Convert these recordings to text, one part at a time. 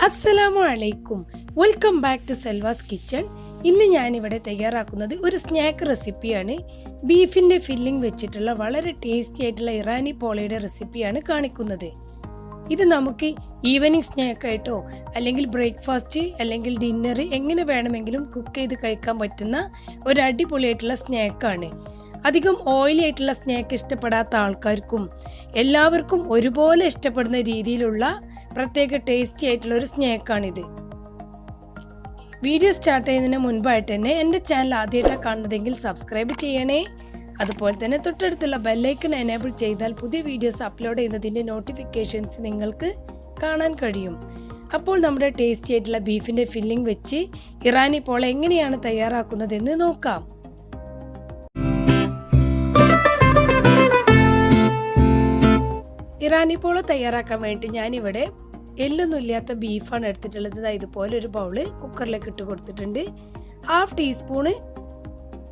Assalamualaikum. Welcome back to Salva's kitchen. ഇന്ന് ഞാൻ ഇവിടെ തയ്യാറാക്കുന്നത് ഒരു സ്നാക്ക് റെസിപ്പിയാണ്. ബീഫിന്റെ ഫില്ലിംഗ് വെച്ചിട്ടുള്ള വളരെ ടേസ്റ്റി ആയിട്ടുള്ള ഇറാനി പോളയുടെ റെസിപ്പിയാണ് കാണിക്കുന്നത്. ഇത് നമുക്ക് ഈവനിങ് സ്നാക്ക് ആയിട്ടോ അല്ലെങ്കിൽ ബ്രേക്ക്ഫാസ്റ്റ് അല്ലെങ്കിൽ ഡിന്നർ എങ്ങനെ വേണമെങ്കിലും കുക്ക് ചെയ്ത് കഴിക്കാൻ പറ്റുന്ന ഒരു അടിപൊളിയായിട്ടുള്ള സ്നാക്കാണ്. അധികം ഓയിലി ആയിട്ടുള്ള സ്നാക്ക് ഇഷ്ടപ്പെടാത്ത ആൾക്കാർക്കും എല്ലാവർക്കും ഒരുപോലെ ഇഷ്ടപ്പെടുന്ന രീതിയിലുള്ള പ്രത്യേക ടേസ്റ്റി ആയിട്ടുള്ള ഒരു സ്നാക്കാണിത്. വീഡിയോ സ്റ്റാർട്ട് ചെയ്യുന്നതിന് മുൻപായിട്ട് തന്നെ എൻ്റെ ചാനൽ ആദ്യമായിട്ടാണ് കാണുന്നതെങ്കിൽ സബ്സ്ക്രൈബ് ചെയ്യണേ. അതുപോലെ തന്നെ തൊട്ടടുത്തുള്ള ബെല്ലൈക്കൺ എനേബിൾ ചെയ്താൽ പുതിയ വീഡിയോസ് അപ്ലോഡ് ചെയ്യുന്നതിൻ്റെ നോട്ടിഫിക്കേഷൻസ് നിങ്ങൾക്ക് കാണാൻ കഴിയും. അപ്പോൾ നമ്മുടെ ടേസ്റ്റി ആയിട്ടുള്ള ബീഫിൻ്റെ ഫില്ലിംഗ് വെച്ച് ഇറാനി പോള എങ്ങനെയാണ് തയ്യാറാക്കുന്നതെന്ന് നോക്കാം. ഇറാനി പോള തയ്യാറാക്കാൻ വേണ്ടി ഞാനിവിടെ എല്ലൊന്നും ഇല്ലാത്ത ബീഫാണ് എടുത്തിട്ടുള്ളത്. ഇതുപോലെ ഒരു ബൗള് കുക്കറിലേക്ക് ഇട്ട് കൊടുത്തിട്ടുണ്ട്. 1/2 ടീസ്പൂണ്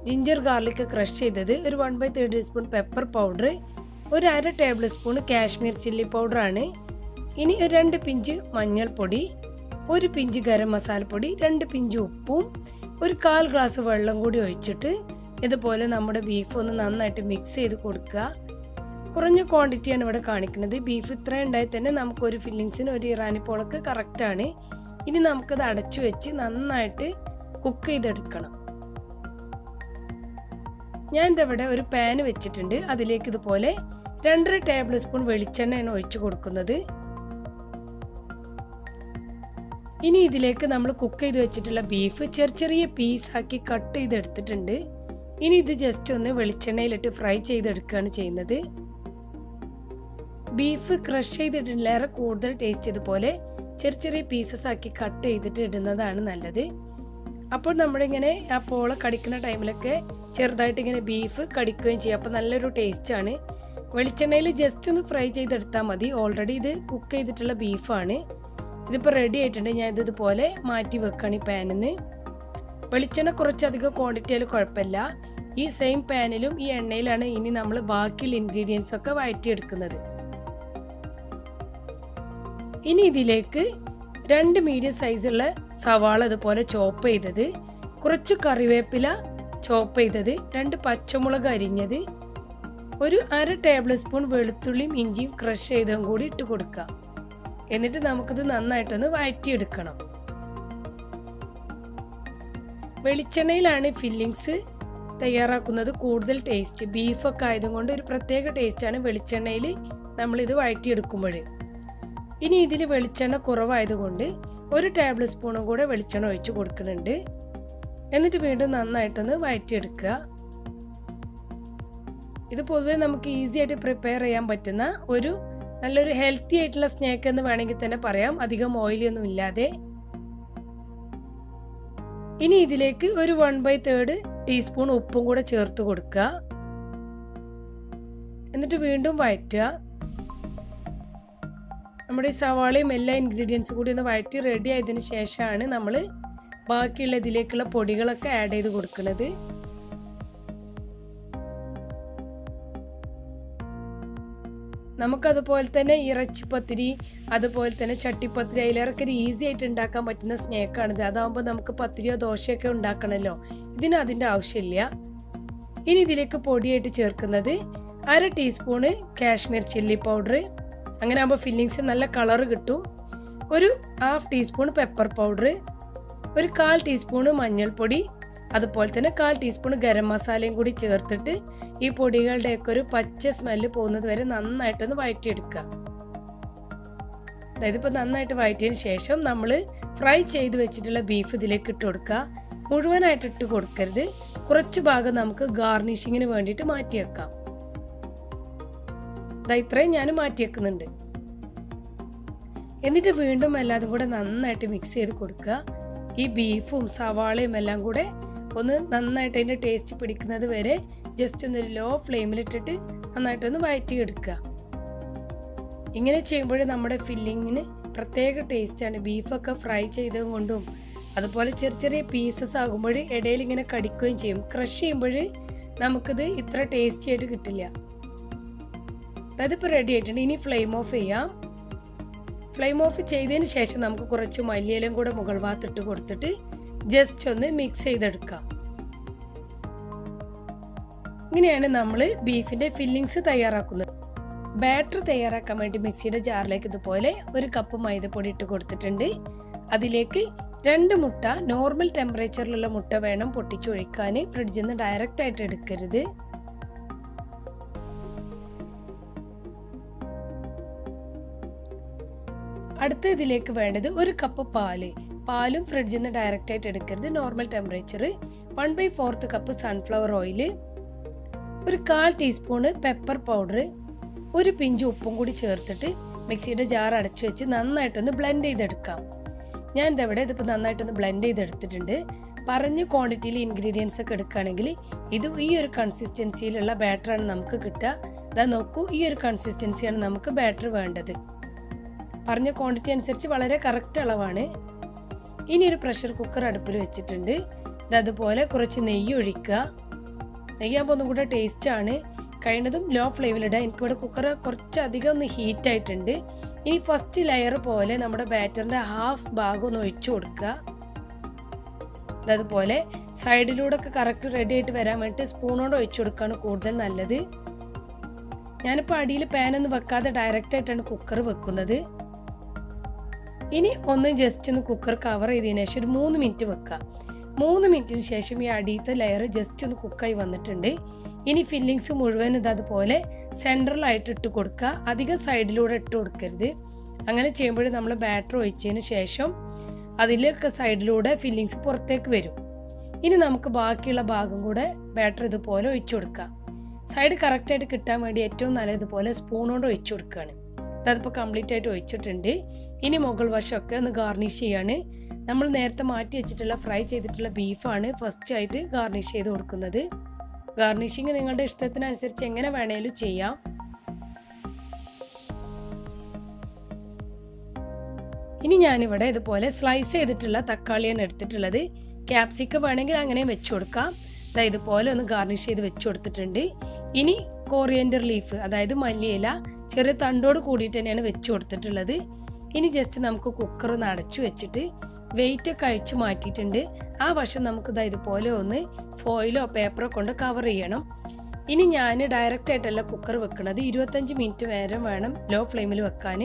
ജിഞ്ചർ ഗാർലിക് ക്രഷ് ചെയ്തത്, ഒരു 1/3 ടീസ്പൂൺ പെപ്പർ പൗഡർ, ഒരു 1/2 ടേബിൾ സ്പൂൺ കാശ്മീർ ചില്ലി പൗഡറാണ്. ഇനി 2 പിഞ്ച് മഞ്ഞൾപ്പൊടി, 1 പിഞ്ച് ഗരം മസാലപ്പൊടി, 2 പിഞ്ച് ഉപ്പും, ഒരു 1/4 ഗ്ലാസ് വെള്ളം കൂടി ഒഴിച്ചിട്ട് ഇതുപോലെ നമ്മുടെ ബീഫ് ഒന്ന് നന്നായിട്ട് മിക്സ് ചെയ്ത് കൊടുക്കുക. കുറഞ്ഞ ക്വാണ്ടിറ്റിയാണ് ഇവിടെ കാണിക്കുന്നത്. ബീഫ് ഇത്ര ഉണ്ടായി തന്നെ നമുക്കൊരു ഫില്ലിങ്സിന് ഒരു ഇറാനി പോളക്ക് കറക്റ്റാണ്. ഇനി നമുക്കത് അടച്ചു വെച്ച് നന്നായിട്ട് കുക്ക് ചെയ്തെടുക്കണം. ഞാൻ ഇവിടെ ഒരു പാൻ വെച്ചിട്ടുണ്ട്. അതിലേക്ക് ഇതുപോലെ 2.5 ടേബിൾ സ്പൂൺ വെളിച്ചെണ്ണയാണ് ഒഴിച്ചു കൊടുക്കുന്നത്. ഇനി ഇതിലേക്ക് നമ്മൾ കുക്ക് ചെയ്ത് വെച്ചിട്ടുള്ള ബീഫ് ചെറിയ പീസാക്കി കട്ട് ചെയ്തെടുത്തിട്ടുണ്ട്. ഇനി ഇത് ജസ്റ്റ് ഒന്ന് വെളിച്ചെണ്ണയിലിട്ട് ഫ്രൈ ചെയ്തെടുക്കുകയാണ് ചെയ്യുന്നത്. ബീഫ് ക്രഷ് ചെയ്തിട്ടില്ലേറെ കൂടുതൽ ടേസ്റ്റ് ഇതുപോലെ ചെറിയ പീസസ് ആക്കി കട്ട് ചെയ്തിട്ട് ഇടുന്നതാണ് നല്ലത്. അപ്പോൾ നമ്മളിങ്ങനെ ആ പോള കടിക്കുന്ന ടൈമിലൊക്കെ ചെറുതായിട്ട് ഇങ്ങനെ ബീഫ് കടിക്കുകയും ചെയ്യും. അപ്പോൾ നല്ലൊരു ടേസ്റ്റാണ്. വെളിച്ചെണ്ണയിൽ ജസ്റ്റ് ഒന്ന് ഫ്രൈ ചെയ്തെടുത്താൽ മതി. ഓൾറെഡി ഇത് കുക്ക് ചെയ്തിട്ടുള്ള ബീഫാണ്. ഇതിപ്പോൾ റെഡി ആയിട്ടുണ്ട്. ഞാൻ ഇതുപോലെ മാറ്റി വെക്കുകയാണ് ഈ പാനിൽ നിന്ന്. വെളിച്ചെണ്ണ കുറച്ചധികം ക്വാണ്ടിറ്റി ആയാലും കുഴപ്പമില്ല. ഈ സെയിം പാനിലും ഈ എണ്ണയിലാണ് ഇനി നമ്മൾ ബാക്കിയുള്ള ഇൻഗ്രീഡിയൻസ് ഒക്കെ വഴറ്റിയെടുക്കുന്നത്. ഇനി ഇതിലേക്ക് 2 മീഡിയം സൈസുള്ള സവാള ഇതുപോലെ ചോപ്പ് ചെയ്തത്, കുറച്ച് കറിവേപ്പില ചോപ്പ് ചെയ്തത്, 2 പച്ചമുളക് അരിഞ്ഞത്, ഒരു 1/2 ടേബിൾ സ്പൂൺ വെളുത്തുള്ളിയും ഇഞ്ചിയും ക്രഷ് ചെയ്തതും കൂടി ഇട്ട് കൊടുക്കുക. എന്നിട്ട് നമുക്കിത് നന്നായിട്ടൊന്ന് വഴറ്റിയെടുക്കണം. വെളിച്ചെണ്ണയിലാണ് ഫില്ലിങ്സ് തയ്യാറാക്കുന്നത് കൂടുതൽ ടേസ്റ്റ്. ബീഫൊക്കെ ആയതുകൊണ്ട് ഒരു പ്രത്യേക ടേസ്റ്റാണ് വെളിച്ചെണ്ണയിൽ നമ്മളിത് വഴറ്റിയെടുക്കുമ്പോൾ. ഇനി ഇതിൽ വെളിച്ചെണ്ണ കുറവായതുകൊണ്ട് 1 ടേബിൾ സ്പൂണും കൂടെ വെളിച്ചെണ്ണ ഒഴിച്ച് കൊടുക്കുന്നുണ്ട്. എന്നിട്ട് വീണ്ടും നന്നായിട്ടൊന്ന് വഴറ്റിയെടുക്കുക. ഇത് പൊതുവെ നമുക്ക് ഈസി ആയിട്ട് പ്രിപ്പയർ ചെയ്യാൻ പറ്റുന്ന ഒരു നല്ലൊരു ഹെൽത്തി ആയിട്ടുള്ള സ്നാക്ക് എന്ന് വേണമെങ്കിൽ തന്നെ പറയാം, അധികം ഓയിലൊന്നും ഇല്ലാതെ. ഇനി ഇതിലേക്ക് ഒരു 1/3 ടീസ്പൂൺ ഉപ്പും കൂടെ ചേർത്ത് കൊടുക്കുക. എന്നിട്ട് വീണ്ടും വഴറ്റുക. നമ്മുടെ ഈ സവാളയും എല്ലാ ഇൻഗ്രീഡിയൻസും കൂടി ഒന്ന് വഴറ്റി റെഡി ആയതിന് ശേഷമാണ് നമ്മൾ ബാക്കിയുള്ള ഇതിലേക്കുള്ള പൊടികളൊക്കെ ആഡ് ചെയ്ത് കൊടുക്കുന്നത്. നമുക്കതുപോലെ തന്നെ ഇറച്ചിപ്പത്തിരി, അതുപോലെ തന്നെ ചട്ടിപ്പത്തിരി, അതിലേറൊക്കെ ഈസി ആയിട്ട് ഉണ്ടാക്കാൻ പറ്റുന്ന സ്നാക്കാണിത്. അതാകുമ്പോൾ നമുക്ക് പത്തിരിയോ ദോശയൊക്കെ ഉണ്ടാക്കണമല്ലോ. ഇതിന് അതിൻ്റെ ആവശ്യമില്ല. ഇനി ഇതിലേക്ക് പൊടിയായിട്ട് ചേർക്കുന്നത് 1/2 ടീസ്പൂണ് കാശ്മീർ ചില്ലി പൗഡർ. അങ്ങനെ ആകുമ്പോൾ ഫില്ലിങ്സ് നല്ല കളർ കിട്ടും. ഒരു 1/2 ടീസ്പൂൺ പെപ്പർ പൗഡർ, ഒരു 1/4 ടീസ്പൂണ് മഞ്ഞൾപ്പൊടി, അതുപോലെ തന്നെ 1/4 ടീസ്പൂൺ ഗരം മസാലയും കൂടി ചേർത്തിട്ട് ഈ പൊടികളുടെയൊക്കെ ഒരു പച്ച സ്മെല്ല് പോകുന്നത് വരെ നന്നായിട്ടൊന്ന് വഴറ്റിയെടുക്കുക. അതായത് ഇപ്പോൾ നന്നായിട്ട് വഴറ്റിയതിന് ശേഷം നമ്മൾ ഫ്രൈ ചെയ്ത് വെച്ചിട്ടുള്ള ബീഫ് ഇതിലേക്ക് ഇട്ട് കൊടുക്കുക. മുഴുവനായിട്ട് ഇട്ട് കൊടുക്കരുത്. കുറച്ച് ഭാഗം നമുക്ക് ഗാർണിഷിങ്ങിന് വേണ്ടിയിട്ട് മാറ്റി വെക്കാം. ഇത്രയും ഞാൻ മാറ്റി വെക്കുന്നുണ്ട്. എന്നിട്ട് വീണ്ടും എല്ലാതും കൂടെ നന്നായിട്ട് മിക്സ് ചെയ്ത് കൊടുക്കുക. ഈ ബീഫും സവാളയും എല്ലാം കൂടെ ഒന്ന് നന്നായിട്ട് അതിൻ്റെ ടേസ്റ്റ് പിടിക്കുന്നത് വരെ ജസ്റ്റ് ഒന്ന് ലോ ഫ്ലെയിമിലിട്ടിട്ട് നന്നായിട്ടൊന്ന് വഴറ്റിയെടുക്കുക. ഇങ്ങനെ ചെയ്യുമ്പോൾ നമ്മുടെ ഫില്ലിങ്ങിന് പ്രത്യേക ടേസ്റ്റാണ്. ബീഫൊക്കെ ഫ്രൈ ചെയ്തത് കൊണ്ടും അതുപോലെ ചെറിയ പീസസ് ആകുമ്പോൾ ഇടയിൽ ഇങ്ങനെ കടിക്കുകയും ചെയ്യും. ക്രഷ് ചെയ്യുമ്പോൾ നമുക്കിത് ഇത്ര ടേസ്റ്റി ആയിട്ട് കിട്ടില്ല. അതിപ്പോൾ റെഡി ആയിട്ടുണ്ട്. ഇനി ഫ്ലെയിം ഓഫ് ചെയ്യാം. ഫ്ലെയിം ഓഫ് ചെയ്തതിന് ശേഷം നമുക്ക് കുറച്ച് മല്ലിയിലയും കൂടെ മുകൾ ഭാഗത്തിട്ട് കൊടുത്തിട്ട് ജസ്റ്റ് ഒന്ന് മിക്സ് ചെയ്തെടുക്കാം. ഇങ്ങനെയാണ് നമ്മൾ ബീഫിന്റെ ഫില്ലിങ്സ് തയ്യാറാക്കുന്നത്. ബാറ്റർ തയ്യാറാക്കാൻ വേണ്ടി മിക്സിയുടെ ജാറിലേക്ക് ഇതുപോലെ 1 കപ്പ് മൈദപ്പൊടി ഇട്ട് കൊടുത്തിട്ടുണ്ട്. അതിലേക്ക് 2 മുട്ട, നോർമൽ ടെമ്പറേച്ചറിലുള്ള മുട്ട വേണം പൊട്ടിച്ചൊഴിക്കാൻ, ഫ്രിഡ്ജിൽ നിന്ന് ഡയറക്റ്റ് ആയിട്ട് എടുക്കരുത്. അടുത്ത ഇതിലേക്ക് വേണ്ടത് 1 കപ്പ് പാലും ഫ്രിഡ്ജിൽ നിന്ന് ഡയറക്റ്റ് ആയിട്ട് എടുക്കരുത്, normal temperature. 1/4 cup sunflower oil, 1/4 teaspoon pepper powder, 1 pinch ഉപ്പും കൂടി ചേർത്തിട്ട് മിക്സിയുടെ ജാർ അടച്ചു വെച്ച് നന്നായിട്ടൊന്ന് ബ്ലെൻഡ് ചെയ്തെടുക്കാം. ഞാൻ ഇതിപ്പോൾ നന്നായിട്ടൊന്ന് ബ്ലെൻഡ് ചെയ്തെടുത്തിട്ടുണ്ട്. പറഞ്ഞ ക്വാണ്ടിറ്റിയിൽ ഇൻഗ്രീഡിയൻസ് ഒക്കെ എടുക്കുകയാണെങ്കിൽ ഇത് ഈ ഒരു കൺസിസ്റ്റൻസിയിലുള്ള ബാറ്ററാണ് നമുക്ക് കിട്ടുക. ഇതാ നോക്കൂ, ഈ ഒരു കൺസിസ്റ്റൻസിയാണ് നമുക്ക് ബാറ്റർ വേണ്ടത്. പറഞ്ഞ ക്വാണ്ടിറ്റി അനുസരിച്ച് വളരെ കറക്റ്റ് അളവാണ്. ഇനി ഒരു പ്രഷർ കുക്കർ അടുപ്പിൽ വെച്ചിട്ടുണ്ട്. അതുപോലെ കുറച്ച് നെയ്യ് ഒഴിക്കുക. നെയ്യാകുമ്പോൾ ഒന്നും കൂടെ ടേസ്റ്റാണ്. കഴിയുന്നതും ലോ ഫ്ലെയിമിലിടുക. എനിക്കിവിടെ കുക്കർ കുറച്ചധികം ഒന്ന് ഹീറ്റ് ആയിട്ടുണ്ട്. ഇനി ഫസ്റ്റ് ലെയർ പോലെ നമ്മുടെ ബാറ്ററിൻ്റെ ഹാഫ് ഭാഗം ഒന്ന് ഒഴിച്ചു കൊടുക്കുക. അതുപോലെ സൈഡിലൂടെ ഒക്കെ കറക്റ്റ് റെഡി ആയിട്ട് വരാൻ വേണ്ടിയിട്ട് സ്പൂണോട് ഒഴിച്ചു കൊടുക്കുകയാണ് കൂടുതൽ നല്ലത്. ഞാനിപ്പോൾ അടിയിൽ പാനൊന്നും വെക്കാതെ ഡയറക്റ്റ് ആയിട്ടാണ് കുക്കർ വെക്കുന്നത്. ഇനി ഒന്ന് ജസ്റ്റ് ഒന്ന് കുക്കർ കവർ ചെയ്തതിന് ശേഷം ഒരു 3 മിനിറ്റ് വെക്കുക. 3 മിനിറ്റിന് ശേഷം ഈ അടിയത്തെ ലെയർ ജസ്റ്റ് ഒന്ന് കുക്കായി വന്നിട്ടുണ്ട്. ഇനി ഫില്ലിങ്സ് മുഴുവൻ അതുപോലെ സെൻട്രലായിട്ട് ഇട്ട് കൊടുക്കുക. അധികം സൈഡിലൂടെ ഇട്ട് കൊടുക്കരുത്. അങ്ങനെ ചെയ്യുമ്പോൾ നമ്മൾ ബാറ്റർ ഒഴിച്ചതിന് ശേഷം അതിലൊക്കെ സൈഡിലൂടെ ഫില്ലിങ്സ് പുറത്തേക്ക് വരും. ഇനി നമുക്ക് ബാക്കിയുള്ള ഭാഗം കൂടെ ബാറ്റർ ഇതുപോലെ ഒഴിച്ചു കൊടുക്കുക. സൈഡ് കറക്റ്റായിട്ട് കിട്ടാൻ വേണ്ടി ഏറ്റവും നല്ലതുപോലെ സ്പൂണോട് ഒഴിച്ചു കൊടുക്കുകയാണ്. അതിപ്പോൾ കംപ്ലീറ്റ് ആയിട്ട് ഒഴിച്ചിട്ടുണ്ട്. ഇനി മുകൾ വശമൊക്കെ ഒന്ന് ഗാർണിഷ് ചെയ്യാണ്. നമ്മൾ നേരത്തെ മാറ്റി വെച്ചിട്ടുള്ള ഫ്രൈ ചെയ്തിട്ടുള്ള ബീഫാണ് ഫസ്റ്റ് ആയിട്ട് ഗാർണിഷ് ചെയ്ത് കൊടുക്കുന്നത്. ഗാർണിഷിങ് നിങ്ങളുടെ ഇഷ്ടത്തിനനുസരിച്ച് എങ്ങനെ വേണേലും ചെയ്യാം. ഇനി ഞാനിവിടെ ഇതുപോലെ സ്ലൈസ് ചെയ്തിട്ടുള്ള തക്കാളിയാണ് എടുത്തിട്ടുള്ളത്. ക്യാപ്സിക്കം വേണമെങ്കിൽ അങ്ങനെ വെച്ച് കൊടുക്കാം. ഇതുപോലെ ഒന്ന് ഗാർണിഷ് ചെയ്ത് വെച്ച് കൊടുത്തിട്ടുണ്ട്. ഇനി കോറിയൻഡർ ലീഫ്, അതായത് മല്ലിയില ചെറിയ തണ്ടോട് കൂടിയിട്ട് തന്നെയാണ് വെച്ച് കൊടുത്തിട്ടുള്ളത്. ഇനി ജസ്റ്റ് നമുക്ക് കുക്കർ ഒന്ന് അടച്ചു വെച്ചിട്ട് വെയിറ്റ് ഒക്കെ അഴിച്ച് മാറ്റിയിട്ടുണ്ട്. ആ വശം നമുക്ക് ഇതുപോലെ ഒന്ന് ഫോയിലോ പേപ്പറോ കൊണ്ട് കവർ ചെയ്യണം. ഇനി ഞാൻ ഡയറക്റ്റ് ആയിട്ടല്ല കുക്കർ വെക്കുന്നത്, 25 മിനിറ്റ് നേരം വേണം ലോ ഫ്ലെയിമിൽ വെക്കാൻ.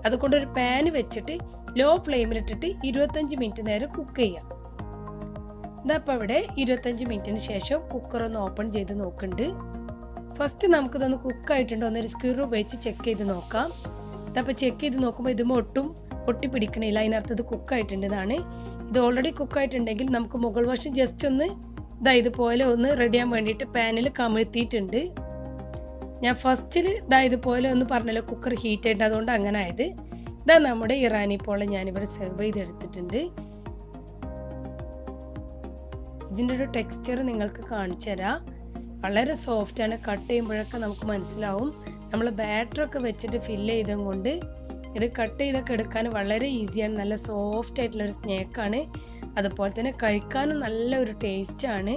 അതുകൊണ്ടൊരു പാന് വെച്ചിട്ട് ലോ ഫ്ലെയിമിലിട്ടിട്ട് 25 മിനിറ്റ് നേരം കുക്ക് ചെയ്യാം. ഇതപ്പോൾ ഇവിടെ 25 മിനിറ്റിന് ശേഷം കുക്കർ ഒന്ന് ഓപ്പൺ ചെയ്ത് നോക്കുന്നുണ്ട്. ഫസ്റ്റ് നമുക്കിതൊന്ന് കുക്കായിട്ടുണ്ടോ എന്നൊരു സ്ക്രൂ ഉപയോഗിച്ച് ചെക്ക് ചെയ്ത് നോക്കാം. ഇതപ്പോൾ ചെക്ക് ചെയ്ത് നോക്കുമ്പോൾ ഇതും ഒട്ടും ഒട്ടിപ്പിടിക്കണില്ല. അതിനർത്ഥം ഇത് കുക്കായിട്ടുണ്ടെന്നാണ്. ഇത് ഓൾറെഡി കുക്കായിട്ടുണ്ടെങ്കിൽ നമുക്ക് മുകൾ വശം ജസ്റ്റ് ഒന്ന് ഇതുപോലെ ഒന്ന് റെഡി ചെയ്യാൻ വേണ്ടിയിട്ട് പാനിൽ കമിഴ്ത്തിയിട്ടുണ്ട്. ഞാൻ ഫസ്റ്റിൽ ഇതുപോലെ ഒന്ന് പറഞ്ഞല്ലോ കുക്കർ ഹീറ്റ് ആയിട്ട്, അതുകൊണ്ട് അങ്ങനെ ആയത്. നമ്മുടെ ഇറാനി പോള ഞാനിവിടെ സെർവ് ചെയ്തെടുത്തിട്ടുണ്ട്. ഇതിൻ്റെ ഒരു ടെക്സ്ചർ നിങ്ങൾക്ക് കാണിച്ചു തരാം. വളരെ സോഫ്റ്റാണ്. കട്ട് ചെയ്യുമ്പോഴൊക്കെ നമുക്ക് മനസ്സിലാവും. നമ്മൾ ബാറ്ററൊക്കെ വെച്ചിട്ട് ഫില്ല് ചെയ്തും കൊണ്ട് ഇത് കട്ട് ചെയ്തൊക്കെ എടുക്കാൻ വളരെ ഈസിയാണ്. നല്ല സോഫ്റ്റ് ആയിട്ടുള്ളൊരു സ്നാക്കാണ്. അതുപോലെ തന്നെ കഴിക്കാനും നല്ല ഒരു ടേസ്റ്റാണ്.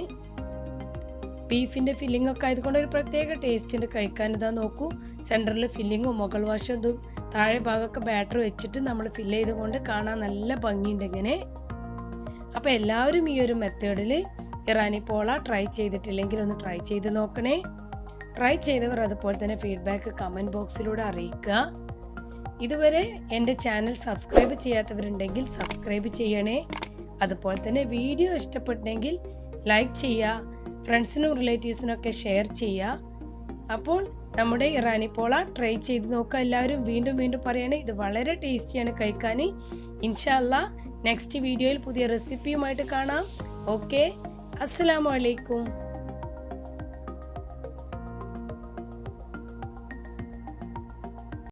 ബീഫിൻ്റെ ഫില്ലിംഗ് ഒക്കെ ആയതുകൊണ്ട് ഒരു പ്രത്യേക ടേസ്റ്റ് ഉണ്ട് കഴിക്കാൻ. ഇതാ നോക്കൂ, സെൻറ്ററിൽ ഫില്ലിങ്ങും മുകൾ വശം ഇതും താഴെ ഭാഗമൊക്കെ ബാറ്റർ വെച്ചിട്ട് നമ്മൾ ഫില്ല് ചെയ്തുകൊണ്ട് കാണാൻ നല്ല ഭംഗിയുണ്ട് ഇങ്ങനെ. അപ്പോൾ എല്ലാവരും ഈ ഒരു മെത്തേഡിൽ ഇറാനി പോള ട്രൈ ചെയ്തിട്ടില്ലെങ്കിൽ ഒന്ന് ട്രൈ ചെയ്ത് നോക്കണേ. ട്രൈ ചെയ്തവർ അതുപോലെ തന്നെ ഫീഡ്ബാക്ക് കമൻറ്റ് ബോക്സിലൂടെ അറിയിക്കുക. ഇതുവരെ എൻ്റെ ചാനൽ സബ്സ്ക്രൈബ് ചെയ്യാത്തവരുണ്ടെങ്കിൽ സബ്സ്ക്രൈബ് ചെയ്യണേ. അതുപോലെ തന്നെ വീഡിയോ ഇഷ്ടപ്പെട്ടെങ്കിൽ ലൈക്ക് ചെയ്യുക, ഫ്രണ്ട്സിനും റിലേറ്റീവ്സിനൊക്കെ ഷെയർ ചെയ്യുക. അപ്പോൾ നമ്മുടെ ഇറാനി പോള ട്രൈ ചെയ്ത് നോക്കുക. എല്ലാവരും വീണ്ടും വീണ്ടും പറയണേ, ഇത് വളരെ ടേസ്റ്റിയാണ് കഴിക്കാൻ. ഇൻഷാ അല്ലാ നെക്സ്റ്റ് വീഡിയോയിൽ പുതിയ റെസിപ്പിയുമായിട്ട് കാണാം. ഓക്കെ, അസ്സലാമു അലൈക്കും.